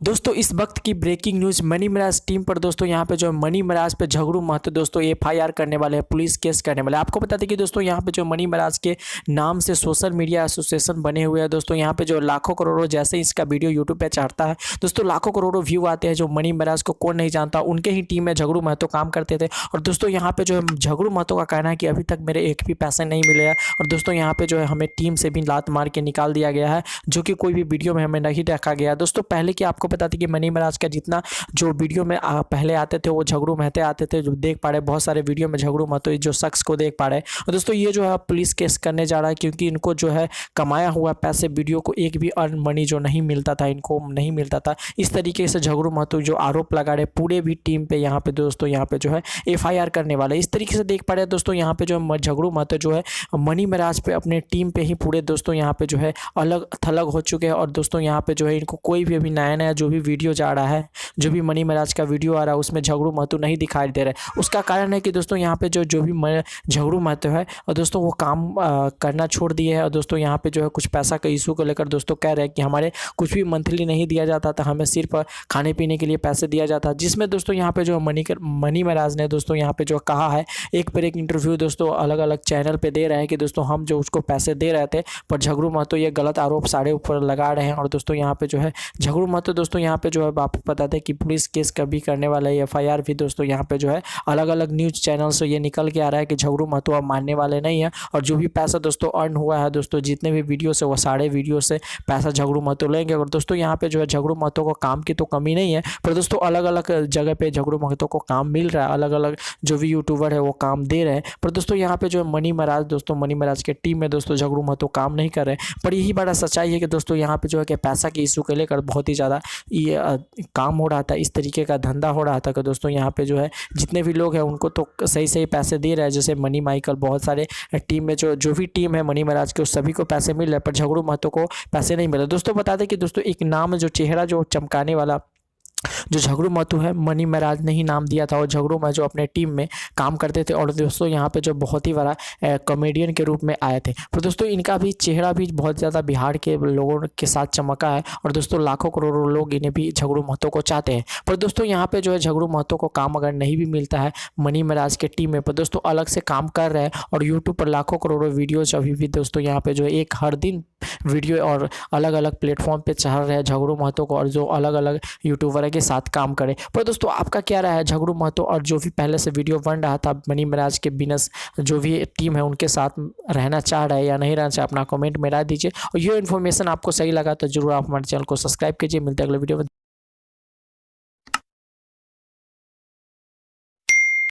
दोस्तों इस वक्त की breaking news Mani Meraj team पर दोस्तों यहाँ पे जो मनी मिराज पे झगड़ू महतो दोस्तों एफआईआर करने वाले हैं, पुलिस केस करने वाले हैं। आपको बता दें कि दोस्तों यहाँ पे जो मनी मिराज के नाम से सोशल मीडिया एसोसिएशन बने हुए हैं दोस्तों, यहाँ पे जो लाखों करोड़ों जैसे इसका वीडियो यूट्यूब पे चढ़ता है दोस्तों, लाखों करोड़ों व्यू आते हैं। जो मनी मिराज को कौन नहीं जानता, उनके ही टीम में झगड़ू महतो काम करते थे। और दोस्तों यहाँ पे जो है झगड़ू महतो का कहना है कि अभी तक मेरे एक भी पैसे नहीं मिले हैं और दोस्तों यहाँ पे जो है हमें टीम से भी लात मार के निकाल दिया गया है, जो कि कोई भी वीडियो में हमें नहीं रखा गया। दोस्तों पहले की आपको बता दें कि मनी मिराज का जितना जो वीडियो में पहले आते थे वो झगड़ू महते आते थे, जो देख पा रहे बहुत सारे वीडियो में झगड़ू महतो जो शख्स को देख पा रहे हैं। और दोस्तों ये जो है पुलिस केस करने जा रहा है, क्योंकि इनको जो है कमाया हुआ पैसे वीडियो को एक भी अर्न मनी जो नहीं मिलता था, इनको नहीं मिलता था। इस तरीके से झगड़ू महतो जो आरोप लगा रहे पूरे भी टीम पे, यहाँ पे दोस्तों यहाँ पे जो है एफआईआर करने वाले इस तरीके से देख पा रहे हैं दोस्तों। यहाँ पे जो झगड़ू महतो जो है मनी मिराज पे अपने टीम पे ही पूरे दोस्तों यहाँ पे जो है अलग थलग हो चुके हैं। और दोस्तों यहाँ पे जो है इनको कोई भी अभी नया नया जो भी वीडियो जा रहा है, जो भी मनी मिराज का वीडियो आ रहा है, उसमें झगड़ू महतो नहीं दिखाई दे रहा है। उसका कारण है कि दोस्तों यहाँ पे जो भी झगड़ू महतो है और दोस्तों वो काम करना छोड़ दिए है। और दोस्तों यहाँ पे जो है कुछ पैसा का इशू को लेकर दोस्तों कह रहे हैं कि हमारे कुछ भी मंथली नहीं दिया जाता था, हमें सिर्फ खाने पीने के लिए पैसे दिया जाता, जिसमें दोस्तों यहाँ पे जो मनी मिराज ने दोस्तों यहाँ पे जो कहा है, एक पर एक इंटरव्यू दोस्तों अलग अलग चैनल पे दे रहे हैं कि दोस्तों हम जो उसको पैसे दे रहे थे, पर झगड़ू महतो ये गलत आरोप सारे ऊपर लगा रहे हैं। और दोस्तों यहाँ पे जो है झगड़ू महतो दोस्तों यहाँ पे जो है आपको पता था कि पुलिस केस कभी करने वाला है, एफआईआर भी दोस्तों यहाँ पे जो है अलग अलग न्यूज़ चैनल से ये निकल के आ रहा है कि झगड़ू महतो अब मानने वाले नहीं है। और जो भी पैसा दोस्तों अर्न हुआ है दोस्तों, जितने भी वीडियो से वो सारे वीडियो से पैसा झगड़ू महतो लेंगे। और दोस्तों यहाँ पे जो है झगड़ू महतो को काम की तो कमी नहीं है, पर दोस्तों अलग अलग जगह पे झगड़ू महतो को काम मिल रहा है, अलग अलग जो भी यूट्यूबर है वो काम दे रहे हैं। पर दोस्तों यहाँ पे जो है मनी मिराज दोस्तों मनी मिराज के टीम में दोस्तों झगड़ू महतो काम नहीं कर रहे। पर यही बड़ा सच्चाई है कि दोस्तों यहाँ पे जो है कि पैसा के इशू को लेकर बहुत ही ज़्यादा ये काम हो रहा था, इस तरीके का धंधा हो रहा था कि दोस्तों यहाँ पे जो है जितने भी लोग हैं उनको तो सही सही पैसे दे रहे हैं। जैसे मनी माइकल, बहुत सारे टीम में जो भी टीम है मनी मिराज के, उस सभी को पैसे मिल रहे हैं, पर झगड़ू महतो को पैसे नहीं मिल रहे। दोस्तों बता दें कि दोस्तों एक नाम जो चेहरा जो चमकाने वाला जो झगड़ू महतो है, मनी मिराज ने ही नाम दिया था। और झगड़ू महतो अपने टीम में काम करते थे और दोस्तों यहाँ पे जो बहुत ही बड़ा कॉमेडियन के रूप में आए थे। पर दोस्तों इनका भी चेहरा भी बहुत ज़्यादा बिहार के लोगों के साथ चमका है और दोस्तों लाखों करोड़ों लोग इन्हें भी झगड़ू महतो को चाहते हैं। पर दोस्तों यहाँ पे जो है झगड़ू महतो को काम अगर नहीं भी मिलता है मनी मिराज के टीम में, पर दोस्तों अलग से काम कर रहे हैं और यूट्यूब पर लाखों करोड़ों वीडियोज अभी भी दोस्तों यहाँ पे जो है एक हर दिन वीडियो और अलग अलग प्लेटफॉर्म पे चढ़ रहे हैं झगड़ू महतो को, और जो अलग अलग यूट्यूबर के साथ काम करे। पर दोस्तों आपका क्या राय है झगड़ू महतो और जो भी पहले से वीडियो बन रहा था मनी मिराज के बिजनेस जो भी टीम है उनके साथ रहना चाह रहा है या नहीं रहना चाह, अपना कमेंट में राय दीजिए। और ये इन्फॉर्मेशन आपको सही लगा तो जरूर आप हमारे चैनल को सब्सक्राइब कीजिए। मिलते हैं अगले वीडियो में।